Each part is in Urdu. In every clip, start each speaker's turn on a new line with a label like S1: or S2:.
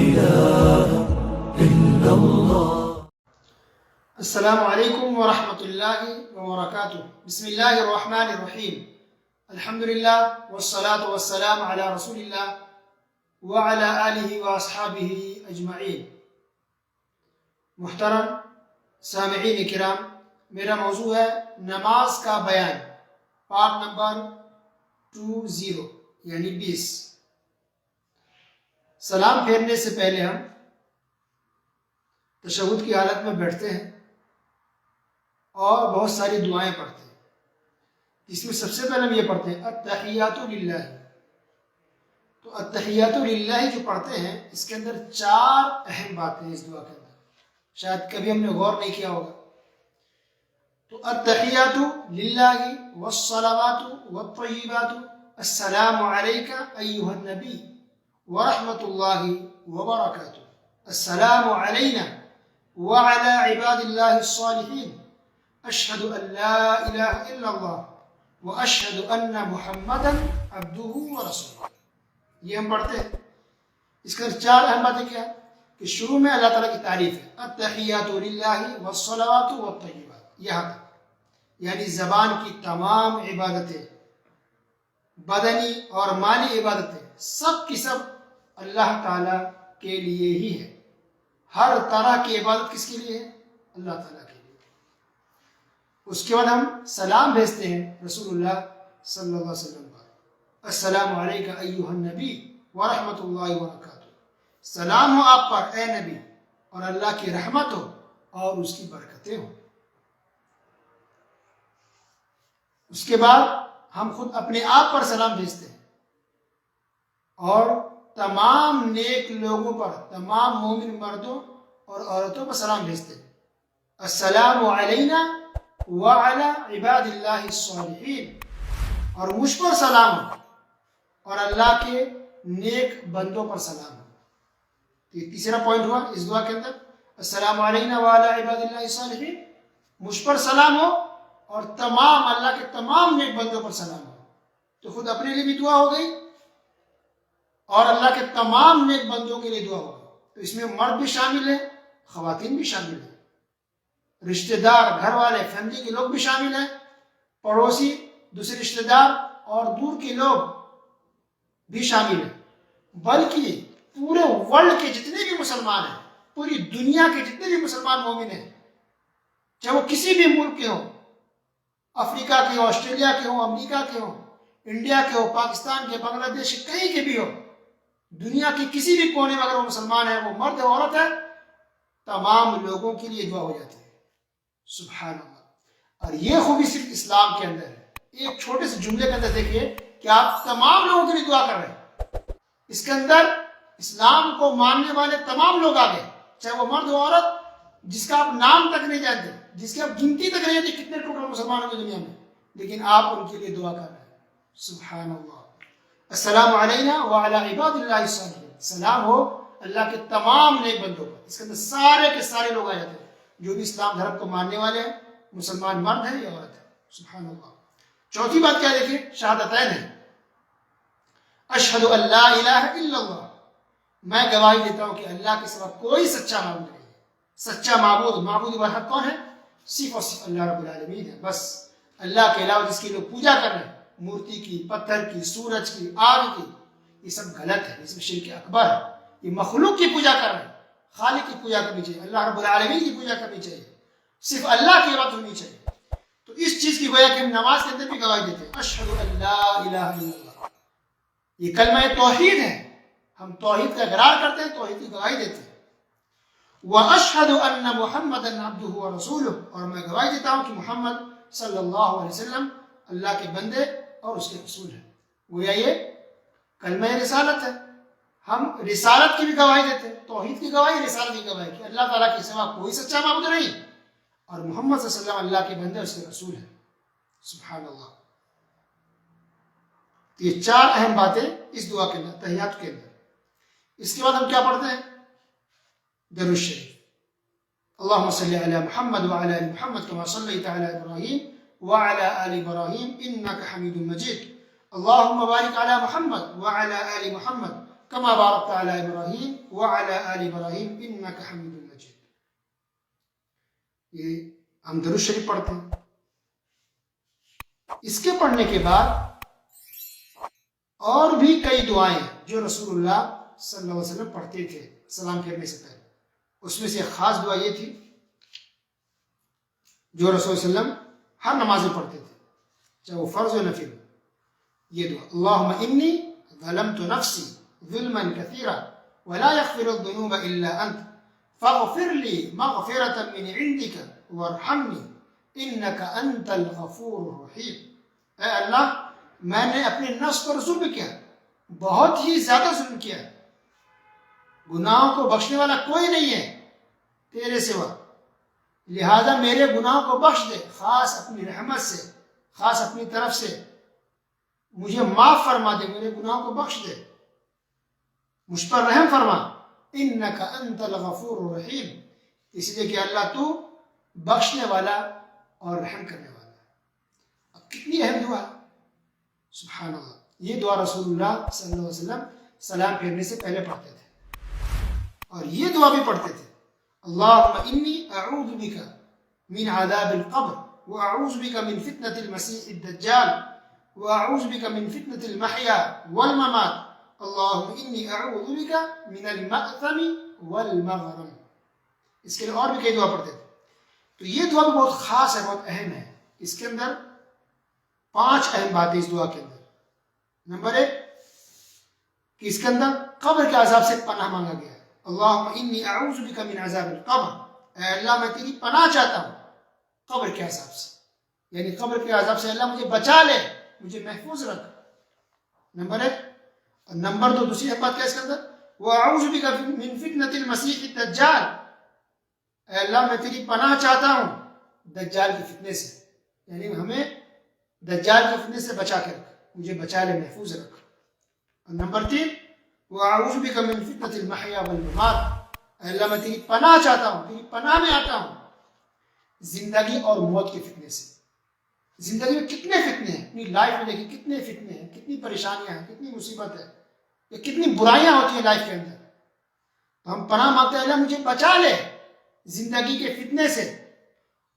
S1: إله إلا الله.
S2: السلام علیکم ورحمۃ اللہ وبرکاتہ. بسم اللہ الرحمن الرحیم. الحمدللہ والصلاة والسلام علی رسول اللہ وعلی آلہ واصحابہ اجمعین. محترم سامعین کرام، میرا موضوع ہے نماز کا بیان، پارٹ نمبر 20 یعنی 20. سلام پھیرنے سے پہلے ہم تشہد کی حالت میں بیٹھتے ہیں اور بہت ساری دعائیں پڑھتے ہیں. اس میں سب سے پہلے ہم یہ پڑھتے ہیں التحیات للہ. تو التحیات للہ جو پڑھتے ہیں اس کے اندر 4 اہم باتیں ہیں. اس دعا کے اندر شاید کبھی ہم نے غور نہیں کیا ہوگا. تو التحیات للہ والصلوات والطیبات السلام علیک ایھا النبی ورحمۃ اللہ وبرکاتہ. السلام علینا وعلی عباد اللہ الصالحین. اشہد ان لا الہ الا اللہ واشہد ان محمدا عبدہ ورسولہ. یہ ہم پڑھتے ہیں. اس کے اندر 4 اہم باتیں کیا ہے کہ شروع میں اللہ تعالیٰ کی تعریف ہے، التحیات للہ والصلوات والطیبات، یہاں تک یعنی زبان کی تمام عبادتیں، بدنی اور مالی عبادتیں سب کی سب اللہ تعالیٰ کے لیے ہی ہے. ہر طرح کی عبادت کس کے لیے ہے؟ اللہ تعالیٰ کے لیے. اس کے بعد ہم سلام بھیجتے ہیں رسول اللہ صلی اللہ علیہ وسلم پر. السلام علیک ایھا النبی ورحمۃ اللہ وبرکاتہ. سلام ہو آپ پر اے نبی، اور اللہ کی رحمت ہو اور اس کی برکتیں ہوں. اس کے بعد ہم خود اپنے آپ پر سلام بھیجتے ہیں اور تمام نیک لوگوں پر، تمام مومن مردوں اور عورتوں پر سلام بھیجتے ہیں. السلام علینا وعلی عباد اللہ الصالحین. اور مجھ پر سلام ہو اور اللہ کے نیک بندوں پر سلام ہو. یہ تیسرا پوائنٹ ہوا اس دعا کے اندر، السلام علینا وعلی عباد اللہ الصالحین. مجھ پر سلام ہو اور تمام اللہ کے تمام نیک بندوں پر سلام ہو. تو خود اپنے لیے بھی دعا ہو گئی اور اللہ کے تمام نیک بندوں کے لیے دعا ہو گئی. تو اس میں مرد بھی شامل ہے، خواتین بھی شامل ہیں، رشتہ دار، گھر والے، فیملی کے لوگ بھی شامل ہیں، پڑوسی، دوسرے رشتہ دار اور دور کے لوگ بھی شامل ہیں. بلکہ پورے ورلڈ کے جتنے بھی مسلمان ہیں، پوری دنیا کے جتنے بھی مسلمان مومن ہیں، چاہے وہ کسی بھی ملک کے ہوں، افریقہ کے ہوں، آسٹریلیا کے ہوں، امریکہ کے ہوں، انڈیا کے ہو، پاکستان کے، بنگلہ دیش کے، کہیں کے بھی ہو، دنیا کے کسی بھی کونے میں اگر وہ مسلمان ہے، وہ مرد ہے عورت ہے، تمام لوگوں کے لیے دعا ہو جاتی ہے. سبحان اللہ. اور یہ خوبی صرف اسلام کے اندر ہے. ایک چھوٹے سے جملے کے اندر دیکھیے کہ آپ تمام لوگوں کے لیے دعا کر رہے ہیں. اس کے اندر اسلام کو ماننے والے تمام لوگ آ گئے، چاہے وہ مرد ہو عورت، جس کا آپ نام تک نہیں جانتے، جس کی آپ گنتی تک نہیں جانتے کتنے ٹوٹل مسلمان ہیں دنیا میں، لیکن آپ ان کے لیے دعا کر رہے ہیں. سبحان اللہ. السلام علینا وعلی عباد اللہ الصالحین. سلام ہو اللہ کے تمام نیک بندوں پر. اس کے اندر سارے کے سارے لوگ آ جاتے ہیں جو بھی اسلام دھرم کو ماننے والے ہیں، مسلمان مرد ہے یا عورت ہے. سبحان اللہ. چوتھی بات کیا دیکھیے؟ شہادتین ہے. اشہد ان لا الہ الا اللہ. میں گواہی دیتا ہوں کہ اللہ کے سوا کوئی سچا معبود نہیں ہے. سچا معبود برحق کون ہے؟ صرف اور صرف اللہ رب العالمین ہے. بس اللہ کے علاوہ جس کی لوگ پوجا کر رہے ہیں، مورتی کی، پتھر کی، سورج کی، آگ کی، یہ سب غلط ہے. اس میں شرک اکبر ہے. یہ مخلوق کی پوجا کر رہے ہیں. خالق کی پوجا کرنی چاہیے، اللہ رب العالمین کی پوجا کرنی چاہیے، صرف اللہ کی عبادت ہونی چاہیے. تو اس چیز کی وجہ کہ ہم نماز کے اندر بھی گواہی دیتے ہیں، اشہد ان لا الہ الا اللہ. یہ کلمہ توحید ہے. ہم توحید کا اقرار کرتے ہیں، توحید کی گواہی دیتے ہیں. واشہد ان محمدا عبدہ ورسولہ. اور میں گواہی دیتا ہوں کہ محمد صلی اللہ علیہ وسلم اللہ کے بندے اور اس کے رسول ہیں. گویا یہ کلمہ رسالت ہے. ہم رسالت کی بھی گواہی دیتے ہیں، توحید کی گواہی، رسالت کی گواہی کہ اللہ تعالیٰ کے سوا کوئی سچا معبود نہیں، اور محمد صلی اللہ علیہ وسلم اللہ کے بندے اور اس کے رسول ہیں. سبحان اللہ. تو یہ 4 اہم باتیں اس دعا کے اندر، تحیات کے اندر. اس کے بعد ہم کیا پڑھتے ہیں؟ درود شریف. اللهم صل على محمد وعلى ال محمد كما صليت على ابراهيم وعلى ال ابراهيم انك حميد مجيد. اللهم بارك على محمد وعلى ال محمد كما باركت على إبراهيم وعلى آل إبراهيم إنك حميد مجيد. یہ ہم درود شریف پڑھتے ہیں. اس کے پڑھنے کے بعد اور بھی کئی دعائیں جو رسول اللہ صلی اللہ علیہ وسلم پڑھتے تھے سلام پھیرنے سے پہلے. اس میں سے ایک خاص دعا یہ تھی جو رسول صلی اللہ علیہ وسلم ہر نماز میں پڑھتے تھے, چاہے وہ فرض و نفل. یہ دعا اللہم انی ظلمت نفسی ظلما کثیرا ولا یغفر الذنوب الا انت فاغفر لی مغفرة من عندک وارحمنی انک انت الغفور الرحیم. اے اللہ, میں نے اپنے نفس پر ظلم کیا, بہت ہی زیادہ ظلم کیا. گناہوں کو بخشنے والا کوئی نہیں ہے تیرے سوا, لہذا میرے گناہوں کو بخش دے, خاص اپنی رحمت سے, خاص اپنی طرف سے مجھے معاف فرما دے, میرے گناہوں کو بخش دے, مجھ پر رحم فرما. انک انت الغفور الرحیم, اس لیے کہ اللہ تو بخشنے والا اور رحم کرنے والا ہے. اب کتنی اہم دعا ہے, سبحان اللہ. یہ دعا رسول اللہ صلی اللہ علیہ وسلم سلام پھیرنے سے پہلے پڑھتے تھے, اور یہ دعا بھی پڑھتے تھے اللہم انی اعوذ بک من عذاب القبر واعوذ بک من فتنة المسیح الدجال واعوذ بک من فتنة المحیا والممات اللہم انی اعوذ بک من المأثم والمغرم. اس کے لیے اور بھی کئی دعا پڑھتے تھے. تو یہ دعا بھی بہت خاص ہے, بہت اہم ہے. اس کے اندر 5 اہم باتیں اس دعا کے اندر. نمبر 1 کہ اس کے اندر قبر کے عذاب سے پناہ مانگا گیا ہے. اللہم انی اعوذ بک من عذاب القبر, اے اللہ میں تیری پناہ چاہتا ہوں قبر کے عذاب سے, یعنی قبر کے عذاب سے اللہ مجھے بچا لے, مجھے محفوظ رکھ. نمبر 1. اور نمبر 2 دوسری بات کیا اس کے اندر, واعوذ بک من فتنة المسیح الدجال, اے اللہ میں تیری پناہ چاہتا ہوں دجال کی فتنے سے, یعنی ہمیں دجال کی فتنے سے بچا کے رکھ, مجھے بچا لے, محفوظ رکھ. اور نمبر 3 وَأَعُوذُ بِكَ مِن فِتْنَةِ الْمَحْيَا وَالْمَمَاتِ, اے اللہ میں تیری پناہ چاہتا ہوں, تیری پناہ میں آتا ہوں زندگی اور موت کے فتنے سے. زندگی میں کتنے فتنے ہیں, اپنی لائف میں دیکھیں کتنے فتنے ہیں, کتنی پریشانیاں ہیں, کتنی مصیبت ہے, یا کتنی برائیاں ہوتی ہیں لائف کے اندر. تو ہم پناہ مانگتے ہیں اللہ مجھے بچا لے زندگی کے فتنے سے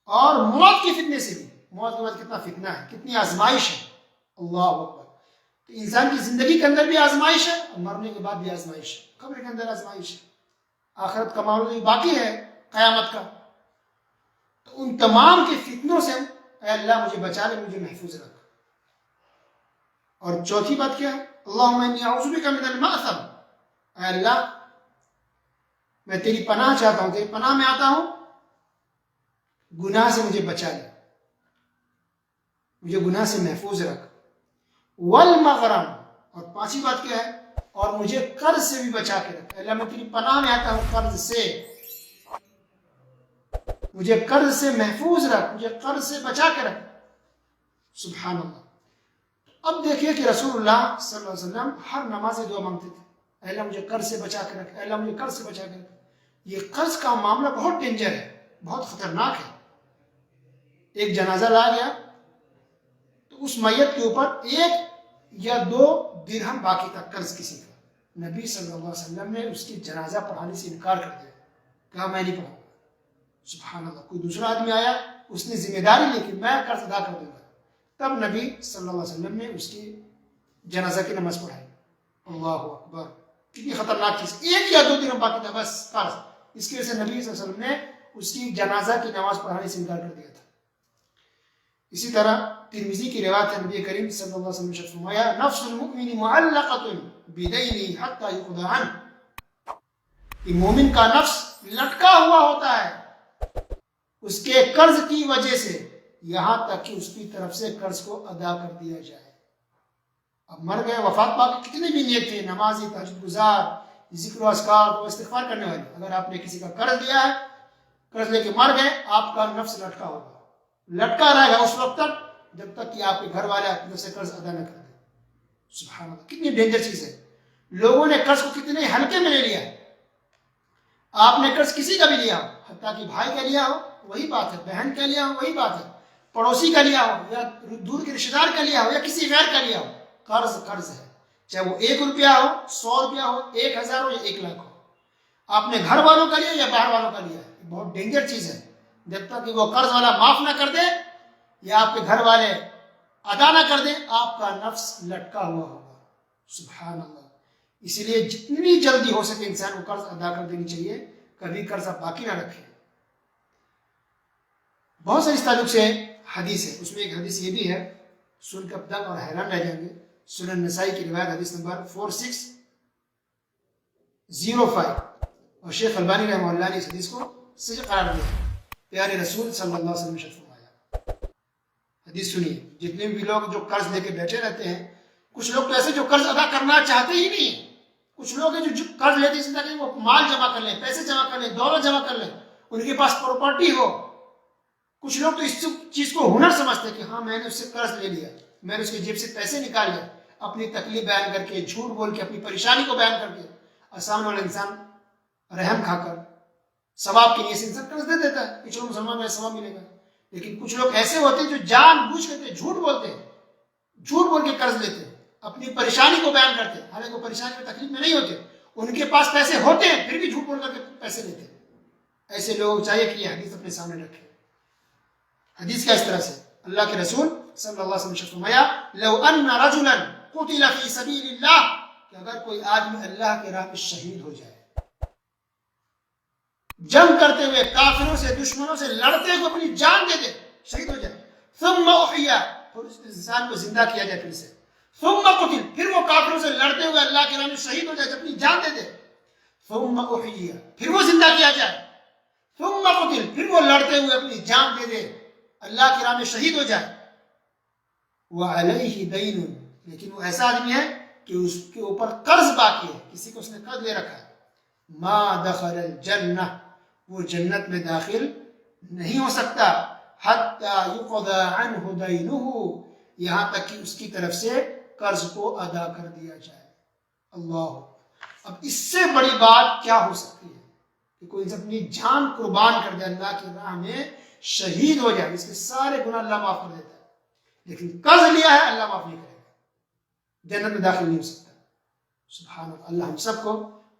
S2: اور موت کے فتنے سے بھی. موت کے بعد کتنا فتنہ ہے, کتنی آزمائش ہے. اللہ اکبر. تو انسان کی زندگی کے اندر بھی آزمائش ہے اور مرنے کے بعد بھی آزمائش ہے, قبر کے اندر آزمائش ہے, آخرت کا معاملہ باقی ہے قیامت کا. تو ان تمام کے فتنوں سے اے اللہ مجھے بچا لے, مجھے محفوظ رکھ. اور چوتھی بات کیا ہے, اللہم انی اعوذ بک من المأثم, اے اللہ میں تیری پناہ چاہتا ہوں, تیری پناہ میں آتا ہوں, گناہ سے مجھے بچا لے, مجھے گناہ سے محفوظ رکھ. والمغرم, اور 5ویں بات کیا ہے, اور مجھے قرض سے بھی بچا کے رکھ. اللہ میں تیری پناہ میں آتا ہوں قرض سے, مجھے قرض سے محفوظ رکھ, مجھے قرض سے بچا کے رکھ. سبحان اللہ. اب دیکھیے کہ رسول اللہ صلی اللہ علیہ وسلم ہر نماز دعا مانگتے تھے, اے اللہ مجھے قرض سے بچا کے رکھ, اے اللہ مجھے قرض سے بچا کے رکھ. یہ قرض کا معاملہ بہت ڈینجر ہے, بہت خطرناک ہے. ایک جنازہ لایا گیا تو اس میت کے اوپر 1 یا 2 درہم باقی تھا قرض کسی کا. نبی صلی اللہ علیہ وسلم نے اس کی جنازہ پڑھانے سے انکار کر دیا, کہا میں نہیں پڑھاؤں گا. سبحان اللہ. کوئی دوسرا آدمی آیا, اس نے ذمہ داری لی کہ میں قرض ادا کر دوں گا, تب نبی صلی اللہ علیہ وسلم نے اس کی جنازہ کی نماز پڑھائی. اللہ اکبر. کتنی خطرناک چیز, 1 یا 2 درہم باقی تھا بس قرض. اس کی وجہ سے نبی صلی اللہ علیہ وسلم نے اس کی جنازہ کی نماز پڑھانے سے انکار کر دیا تھا. اسی طرح ترمذی کی روایت ہے, نبی کریم صلی اللہ علیہ وسلم نے فرمایا نفس المؤمن معلقۃ بدینہ حتی یقضى عنہ, کہ مومن کا نفس لٹکا ہوا ہوتا ہے اس کے قرض کی وجہ سے یہاں تک کہ اس کی طرف سے قرض کو ادا کر دیا جائے. اب مر گئے, وفات پا کے کتنے بھی نیک تھے, نمازی, تہجد گزار, ذکر و اذکار و استغفار کرنے والے, اگر آپ نے کسی کا قرض لیا ہے, قرض لے کے مر گئے, آپ کا نفس لٹکا ہوگا, لٹکا رہے گا اس وقت تک جب تک کہ آپ کے گھر والے آپ کی طرف سے قرض ادا نہ کر دیں. سبحان اللہ. کتنی ڈینجر چیز ہے. لوگوں نے قرض کو کتنے ہلکے میں لے لیا. آپ نے قرض کسی کا بھی لیا ہو, حتیٰ کہ بھائی کا لیا ہو وہی بات ہے, بہن کا لیا ہو وہی بات ہے, پڑوسی کا لیا ہو یا دور کے رشتہ دار کا لیا ہو یا کسی غیر کا لیا ہو, قرض قرض ہے. چاہے وہ 1 روپیہ ہو، 100 روپیہ ہو، 1000 ہو یا 1 لاکھ ہو. آپ نے گھر والوں کا لیا یا باہر والوں کا لیا، بہت ڈینجر چیز ہے. جب تک کہ وہ قرض والا معاف نہ کر دے یا آپ کے گھر والے ادا نہ کر دیں، آپ کا نفس لٹکا ہوا ہوگا. سبحان اللہ. اسی لیے جتنی جلدی ہو سکے انسان کو قرض ادا کر دینی چاہیے، کبھی قرض آپ باقی نہ رکھیں. بہت ساری اس تعلق سے حدیث ہے. اس میں ایک حدیث یہ بھی ہے، سن کر دنگ اور حیران رہ جائیں گے. سنن نسائی کی روایت حدیث نمبر 4605، اور شیخ البانی رحمہ اللہ نے اس حدیث کو صحیح قرار دیا. پیارے رسول صلی اللہ علیہ وسلم نے فرمایا، حدیث سنیے. جتنے بھی لوگ جو قرض لے کے بیٹھے رہتے ہیں، کچھ لوگ تو ایسے جو قرض ادا کرنا چاہتے ہی نہیں ہیں. کچھ لوگ ہیں جو قرض لیتے ہیں تاکہ وہ مال جمع کر لیں، پیسے جمع کر لیں، دولت جمع کر لیں، ان کے پاس پراپرٹی ہو. کچھ لوگ تو اس چیز کو ہنر سمجھتے ہیں کہ ہاں میں نے اس سے قرض لے لیا، میں نے اس کی جیب سے پیسے نکال لیا، اپنی تکلیف بیان کر کے، جھوٹ بول کے، اپنی پریشانی کو بیان کر کے، اور سامنے والا انسان رحم کھا کر ثواب کے لیے انسان قرض دے دیتا ہے کہ چلو مسلمان میں ثواب ملے گا. لیکن کچھ لوگ ایسے ہوتے ہیں جو جان بوجھ کے جھوٹ بولتے ہیں، جھوٹ بول کے قرض لیتے ہیں، اپنی پریشانی کو بیان کرتے ہیں، حالانکہ وہ پریشانی میں تکلیف میں نہیں ہوتے، ان کے پاس پیسے ہوتے ہیں پھر بھی جھوٹ بول کر کے پیسے لیتے ہیں. ایسے لوگ چاہیے کہ یہ حدیث اپنے سامنے رکھیں. حدیث کا اس طرح سے اللہ کے رسول صلی اللہ علیہ وسلم نے فرمایا، لو ان رجلا قتل فی سبیل اللہ، کہ اگر کوئی آدمی اللہ کے راہ میں شہید ہو جائے، جنگ کرتے ہوئے کافروں سے، دشمنوں سے لڑتے ہوئے اپنی جان دے دے، شہید ہو جائے، ثم احیا، پھر اس انسان کو زندہ کیا جائے پھر سے، ثم قتل، پھر وہ کافروں سے لڑتے ہوئے اللہ کے راہ میں شہید ہو جائے، اپنی جان دے دے، ثم احیا، پھر وہ زندہ کیا جائے، ثم قتل، پھر وہ لڑتے ہوئے اپنی جان دے دے، اللہ کی راہ میں شہید ہو جائے، وعلیہ دین، لیکن وہ ایسا آدمی ہے کہ اس کے اوپر قرض باقی ہے، کسی کو اس نے قرض لے رکھا ہے، ما دخل الجنہ، وہ جنت میں داخل نہیں ہو سکتا، حتی یقضى عنہ دینہ، یہاں تک کہ اس کی طرف سے قرض کو ادا کر دیا جائے. اللہ، اب اس سے بڑی بات کیا ہو سکتی ہے کہ کوئی اپنی جان قربان کر دے، اللہ کی راہ میں شہید ہو جائے، اس کے سارے گناہ اللہ معاف کر دیتا ہے، لیکن قرض لیا ہے اللہ معاف نہیں کرے گا، جنت میں داخل نہیں ہو سکتا. سبحان اللہ. اللہ ہم سب کو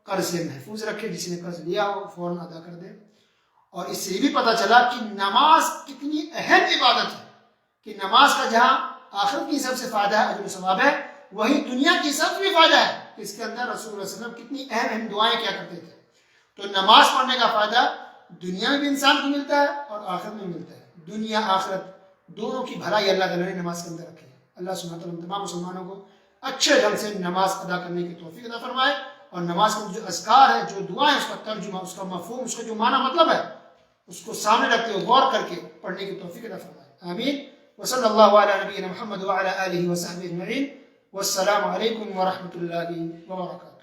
S2: قرض سے محفوظ رکھے، جس نے قرض لیا ہو فوراً ادا کر دے. اور اس سے یہ بھی پتہ چلا کہ نماز کتنی اہم عبادت ہے، کہ نماز کا جہاں آخرت کی سب سے فائدہ ہے، اجر و ثواب ہے، وہی دنیا کی سب سے بھی فائدہ ہے کہ اس کے اندر رسول اللہ صلی اللہ علیہ وسلم کتنی اہم دعائیں کیا کرتے تھے. تو نماز پڑھنے کا فائدہ دنیا میں بھی انسان کو ملتا ہے اور آخرت میں ملتا ہے. دنیا آخرت دونوں کی بھلائی اللہ تعالیٰ نے نماز کے اندر رکھی ہے. اللہ سبحانہ وتعالیٰ تمام مسلمانوں کو اچھے ڈھنگ سے نماز ادا کرنے کی توفیق عطا فرمائے، اور نماز کا جو اذکار ہے، جو دعائیں، اس کا ترجمہ، اس کا مفہوم، اس کا جو معنی مطلب ہے، اس کو سامنے رکھتے ہوئے غور کر کے پڑھنے کی توفیق عطا فرمائے. آمین. وصلی اللہ علی نبینا محمد وعلی آلہ وصحبہ اجمعین. والسلام علیکم ورحمۃ اللہ وبرکاتہ.